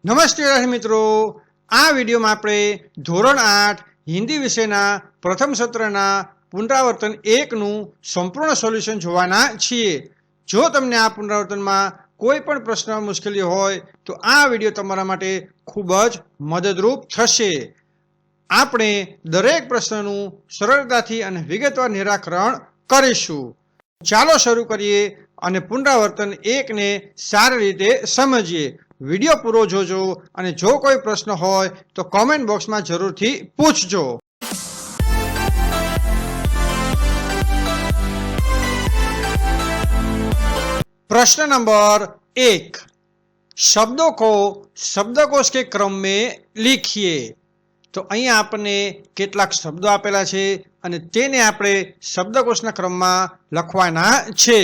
નમસ્તે વિદ્યાર્થી મિત્રો, આ વિડીયોમાં આપણે ધોરણ 8 હિન્દી વિષયના પ્રથમ સત્રના પુનરાવર્તન 1 નું સંપૂર્ણ સોલ્યુશન જોવાના છીએ. જો તમને આ પુનરાવર્તનમાં કોઈ પણ પ્રશ્ન મુશ્કેલી હોય તો આ વિડીયો તમારા માટે ખૂબ જ મદદરૂપ થશે. આપણે દરેક પ્રશ્નનું સરળતાથી અને વિગતવાર નિરાકરણ કરીશું. ચાલો શરૂ કરીએ અને પુનરાવર્તન 1 ને સારી રીતે સમજીએ. વિડીયો પૂરો જોજો અને જો કોઈ પ્રશ્ન હોય તો કોમેન્ટ બોક્સમાં જરૂરથી પૂછજો. प्रश्न नंबर 1, शब्दों को शब्दकोश के क्रम में लिखिए. तो અહીં આપણને કેટલાક શબ્દો આપેલા છે અને તેને આપણે શબ્દકોશના ક્રમમાં લખવાના છે.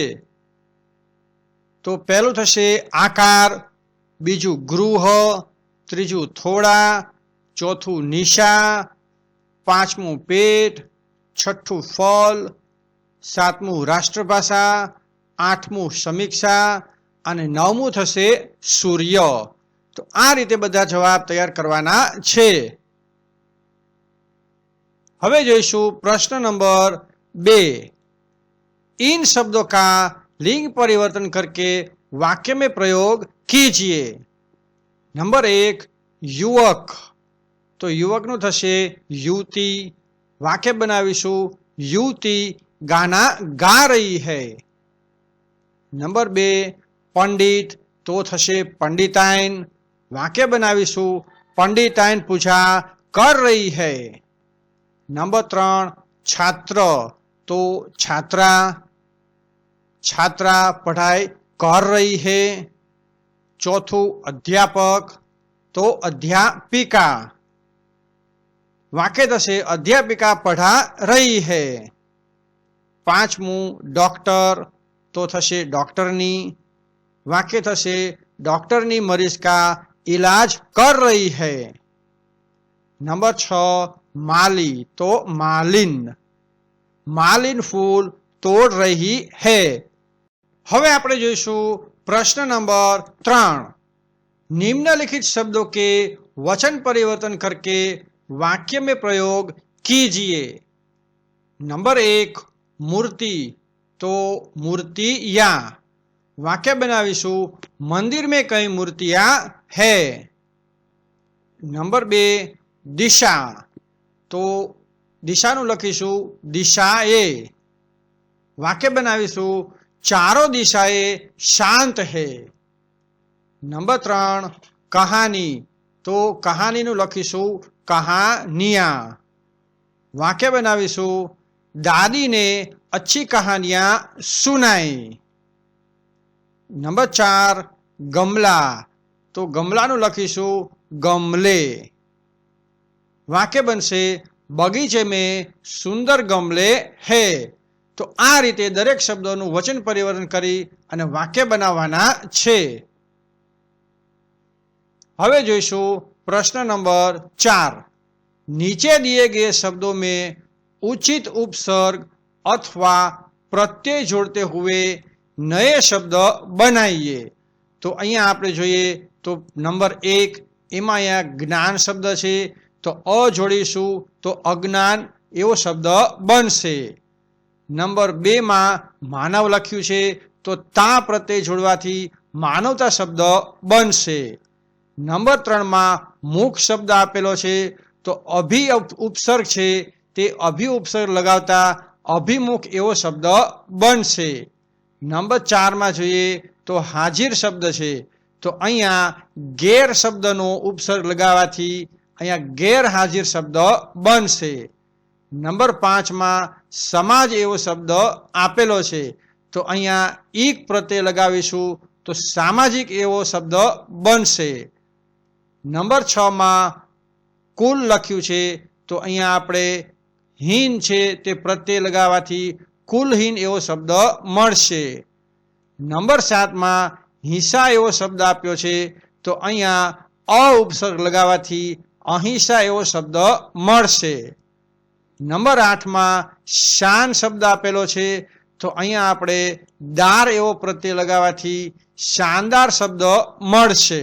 તો પહેલું થશે આકાર, બીજું ગૃહ, ત્રીજું થોડા, ચોથું નિશા, પાંચમું પેટ, છઠ્ઠું ફળ, સાતમું રાષ્ટ્રભાષા, આઠમું સમીક્ષા અને નવમું થશે સૂર્ય. તો આ રીતે બધા જવાબ તૈયાર કરવાના છે. હવે જોઈશું પ્રશ્ન નંબર 2. इन शब्दों का लिंग परिवर्तन करके वाक्य में प्रयोग कीजिए. नंबर 1 युवक, तो युवक नु थशे युवती. वाक्य बनावीशु युवती गाना गा रही है. नंबर 2 पंडित, तो थशे पंडिताइन. वाक्य बनावीशु पंडिताइन पूजा कर रही है. नंबर 3 छात्र, तो छात्रा. छात्रा पढ़ाई कर रही है. चौथुं अध्यापक, तो अध्यापिका. वाक्य थशे अध्यापिका पढ़ा रही है. पांचमू डॉक्टर, तो थशे डॉक्टरनी. वाक्य थशे डॉक्टरनी मरीज का इलाज कर रही है. नंबर 6 माली, तो मालिन. मालिन फूल तोड़ रही है. હવે આપણે જોઈશું પ્રશ્ન નંબર 3. निम्नलिखित शब्दों के वचन परिवर्तन करके वाक्य में प्रयोग कीजिए. नंबर 1 मूर्ति, तो मूर्तियां. वाक्य बनावीशु मंदिर में कई मूर्तियां है. नंबर 2 दिशा, तो दिशानु लखीशु दिशाए. वाक्य बनावीशु चारों दिशाएं शांत है. नंबर 3 कहानी, तो कहानी नु लखीशु कहानियां. वाक्य बनावीशु दादी ने अच्छी कहानियां सुनाई. नंबर 4 गमला, तो गमला नु लखीशु गमले. वाक्य बनसे बगीचे में सुंदर गमले है. तो आ रीते दरेक शब्दों वचन परिवर्तन करी अने वाक्य बनावाना छे. हवे जोईशुं प्रश्न नंबर 4. नीचे दिए गए शब्दों में उचित उपसर्ग अथवा प्रत्यय जोड़ते हुए नए शब्द बनाइए. तो अहींया आपणे जोईए तो नंबर 1 एमां अहींया ज्ञान शब्द छे, तो अ जोड़ीशुं तो अज्ञान एवो शब्द बनशे. नंबर 2 में मानव लख्यु छे, तो ता प्रत्यय जोड़वाथी मानवता शब्द बनशे. नंबर 3 में मुख शब्द आपेलो छे, तो अभि उपसर्ग छे ते अभि उपसर्ग लगावता अभिमुख एवो शब्द बनशे. नंबर 4 में जोईए तो हाजिर शब्द छे, तो अहींया गैर शब्दनो उपसर्ग लगावाथी अहींया गैरहाजिर शब्द बनशे. नंबर 5 में समाज एवो शब्द आपेलो छे, तो अहींया ईक प्रत्यय लगावीशुं तो सामाजिक एवो शब्द बनशे. नंबर 6 में कुल लख्यु छे, तो अहींया आपणे हीन छे ते प्रत्यय लगावाथी कुलहीन एवो शब्द मळशे. नंबर 7 में हिंसा एवो शब्द आप्यो छे, तो अहींया अ उपसर्ग लगावाथी अहिंसा एवो शब्द मळशे. नंबर 8 में शान शब्द आपेलो छे, तो अहींया आपणे दार एवो प्रत्यय लगावाथी शानदार शब्द मळशे.